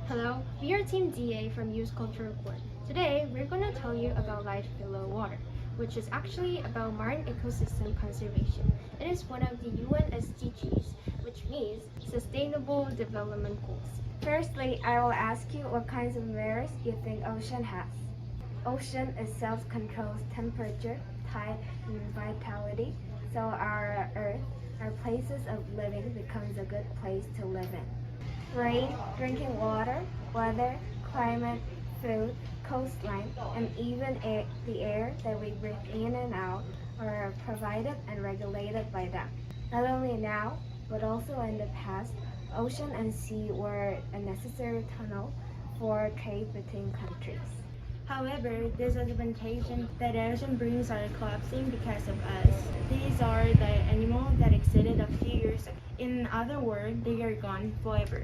Hello, we are Team DA from Youth Culture Report. Today, we're going to tell you about life below water, which is actually about marine ecosystem conservation. It is one of the UN-SDGs, which means Sustainable Development Goals. Firstly, I will ask you what kinds of layers you think ocean has. Ocean itself controls temperature, tide, and vitality, so our Earth, our places of living, becomes a good place to live in. Rain, drinking water, weather, climate, food, coastline, and even the air that we breathe in and out are provided and regulated by them. Not only now, but also in the past, ocean and sea were a necessary tunnel for trade between countries. However, this adaptation that ocean brings are collapsing because of us. These are the animals that existed a few years ago. In other words, they are gone forever.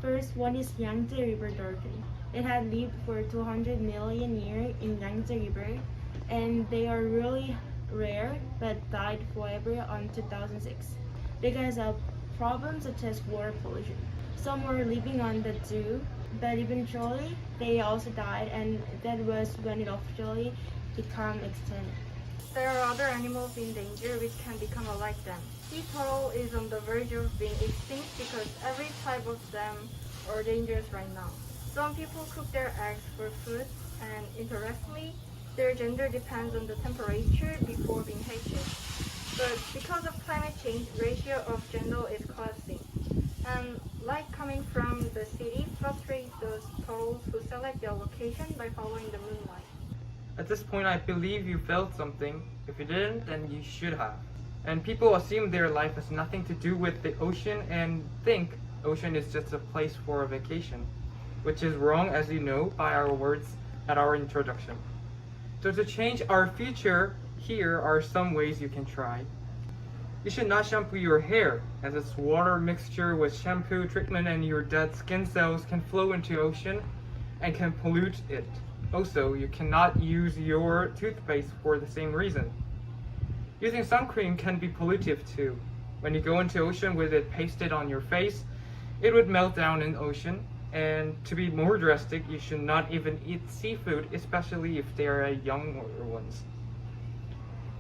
First one is Yangtze River dolphin. It had lived for 200 million years in Yangtze River, and they are really rare but died forever on 2006 because of problems such as water pollution. Some were living on the zoo, but eventually they also died, and that was when it officially became extinct. There are other animals in danger which can become like them. Sea turtle is on the verge of being extinct because every type of them are dangerous right now. Some people cook their eggs for food, and interestingly, their gender depends on the temperature before being hatched. But because of climate change, ratio of gender is collapsing. And light coming from the city frustrates those turtles who select their location by following the moonlight. At this point, I believe you felt something. If you didn't, then you should have. And people assume their life has nothing to do with the ocean and think ocean is just a place for a vacation, which is wrong, as you know by our words at our introduction. So to change our future, here are some ways you can try. You should not shampoo your hair, as its water mixture with shampoo treatment and your dead skin cells can flow into ocean and can pollute it. Also, you cannot use your toothpaste for the same reason. Using sun cream can be pollutive too. When you go into ocean with it pasted on your face, it would melt down in ocean. And to be more drastic, you should not even eat seafood, especially if they are younger ones.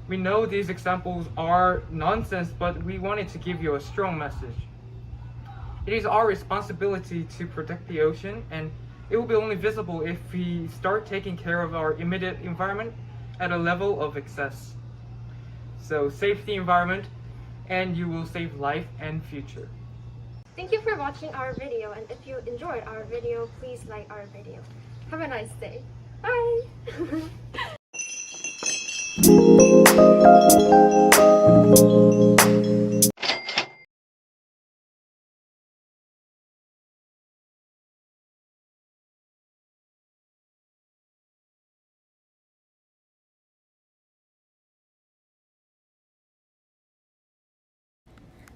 We know these examples are nonsense, but we wanted to give you a strong message. It is our responsibility to protect the ocean, and it will be only visible if we start taking care of our immediate environment at a level of excess. So save the environment, and you will save life and future. Thank you for watching our video, and if you enjoyed our video, please like our video. Have a nice day. Bye!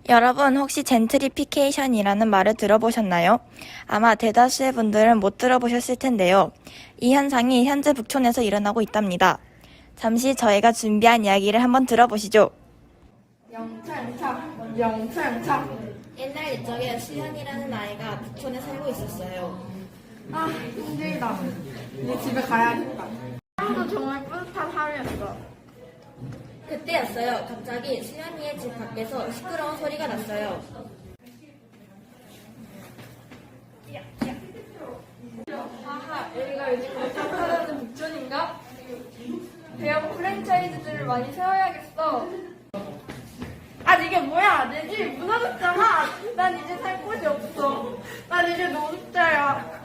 여러분 혹시 젠트리피케이션이라는 말을 들어보셨나요? 아마 대다수의 분들은 못 들어보셨을 텐데요. 이 현상이 현재 북촌에서 일어나고 있답니다. 잠시 저희가 준비한 이야기를 한번 들어보시죠. 영창차. 옛날 옛적에 수현이라는 아이가 북촌에 살고 있었어요. 아, 힘들다. 이제 집에 가야겠다. 하루도 정말 뿌듯한 하루였어. 그때였어요. 갑자기 수현이의 집 밖에서 시끄러운 소리가 났어요. 아하, 여기가 요즘 가장 하는 북촌인가? 대형 프랜차이즈들을 많이 세워야겠어. 아, 이게 뭐야? 내 집이 무너졌잖아. 난 이제 살 곳이 없어. 난 이제 노숙자야.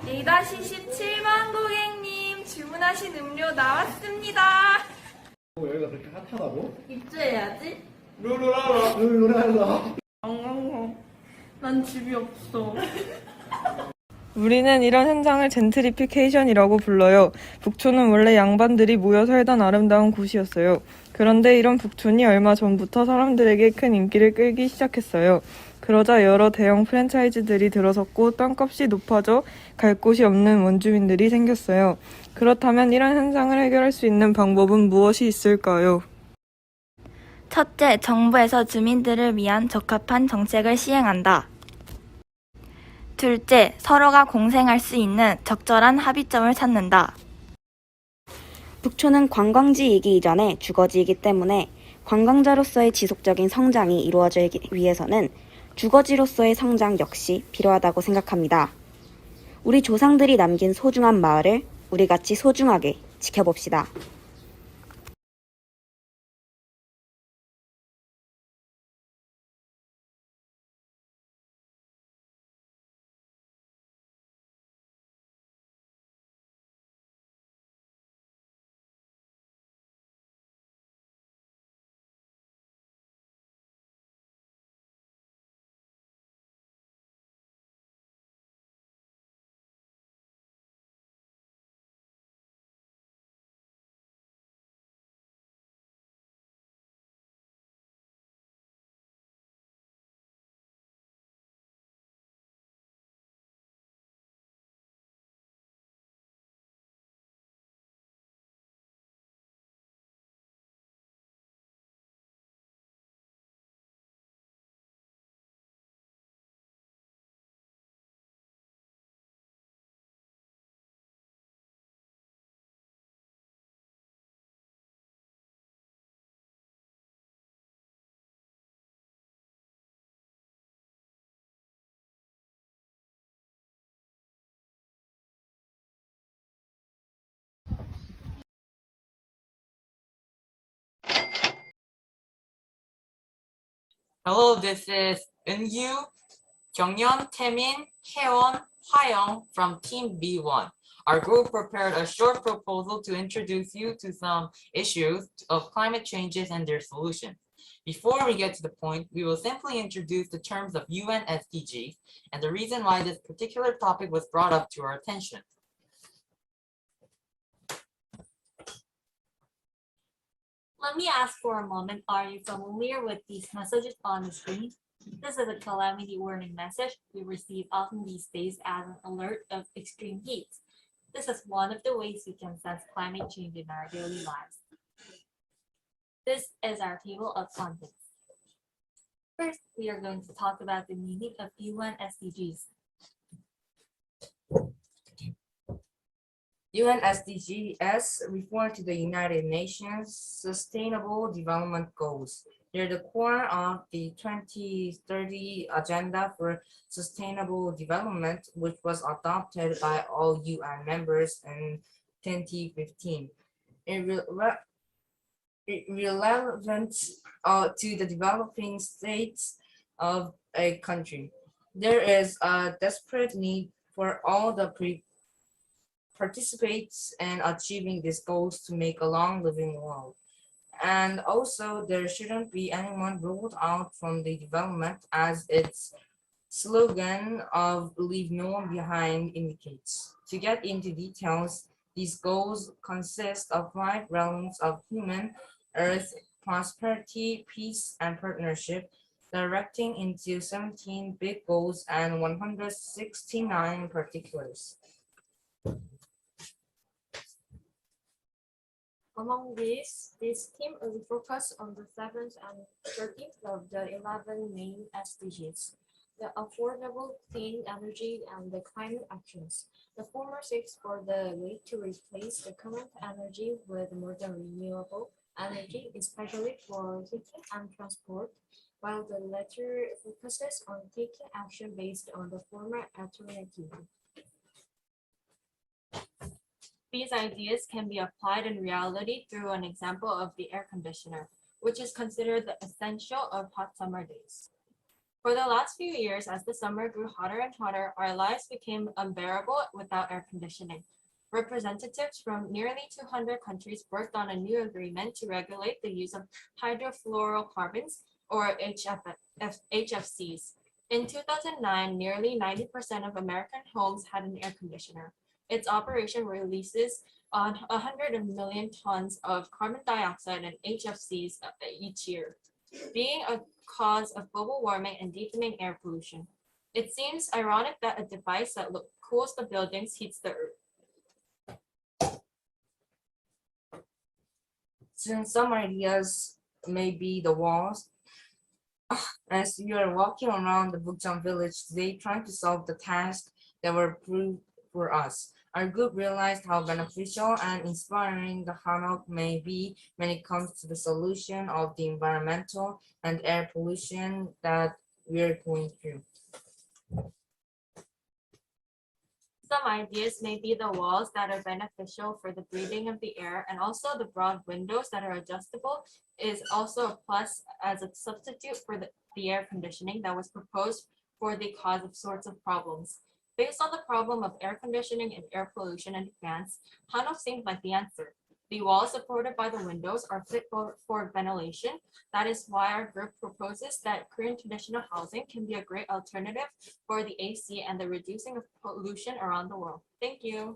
2-17번 고객님, 주문하신 음료 나왔습니다. 여기가 그렇게 핫하다고? 입주해야지. 룰루랄라. 난 집이 없어. 우리는 이런 현상을 젠트리피케이션이라고 불러요. 북촌은 원래 양반들이 모여 살던 아름다운 곳이었어요. 그런데 이런 북촌이 얼마 전부터 사람들에게 큰 인기를 끌기 시작했어요. 그러자 여러 대형 프랜차이즈들이 들어섰고 땅값이 높아져 갈 곳이 없는 원주민들이 생겼어요. 그렇다면 이런 현상을 해결할 수 있는 방법은 무엇이 있을까요? 첫째, 정부에서 주민들을 위한 적합한 정책을 시행한다. 둘째, 서로가 공생할 수 있는 적절한 합의점을 찾는다. 북촌은 관광지이기 이전에 주거지이기 때문에 관광자로서의 지속적인 성장이 이루어지기 위해서는 주거지로서의 성장 역시 필요하다고 생각합니다. 우리 조상들이 남긴 소중한 마을을 우리 같이 소중하게 지켜봅시다. Hello, this is Eunyu, Kyungyeon, Taemin, Haewon, Hwayoung from Team B1. Our group prepared a short proposal to introduce you to some issues of climate changes and their solutions. Before we get to the point, we will simply introduce the terms of UN-SDGs and the reason why this particular topic was brought up to our attention. Let me ask for a moment, are you familiar with these messages on the screen? This is a calamity warning message we receive often these days as an alert of extreme heat. This is one of the ways we can sense climate change in our daily lives. This is our table of contents. First, we are going to talk about the meaning of UN SDGs. UN-SDGs refer to the United Nations Sustainable Development Goals. They're the core of the 2030 Agenda for Sustainable Development, which was adopted by all UN members in 2015. Relevant to the developing states of a country. There is a desperate need for all the participates in achieving these goals to make a long living world. And also there shouldn't be anyone ruled out from the development, as its slogan of leave no one behind indicates. To get into details, these goals consist of 5 realms of human, earth, prosperity, peace, and partnership, directing into 17 big goals and 169 particulars. Among these, this team will focus on the 7th and 13th of the 11 main SDGs, the affordable clean energy and the climate actions. The former seeks for the way to replace the current energy with more than renewable energy, especially for heating and transport, while the latter focuses on taking action based on the former alternative. These ideas can be applied in reality through an example of the air conditioner, which is considered the essential of hot summer days. For the last few years, as the summer grew hotter and hotter, our lives became unbearable without air conditioning. Representatives from nearly 200 countries worked on a new agreement to regulate the use of hydrofluorocarbons, or HFCs. In 2009, nearly 90% of American homes had an air conditioner. Its operation releases 100 million tons of carbon dioxide and HFCs each year, being a cause of global warming and deepening air pollution. It seems ironic that a device that cools the buildings heats the earth. Since some ideas may be the walls as you are walking around the Bukchon village today trying to solve the tasks that were proved for us. Our group realized how beneficial and inspiring the Hanok may be when it comes to the solution of the environmental and air pollution that we're going through. Some ideas may be the walls that are beneficial for the breathing of the air, and also the broad windows that are adjustable is also a plus as a substitute for the air conditioning that was proposed for the cause of sorts of problems. Based on the problem of air conditioning and air pollution and fans, Hanok seemed like the answer. The walls supported by the windows are fit for ventilation. That is why our group proposes that Korean traditional housing can be a great alternative for the AC and the reducing of pollution around the world. Thank you.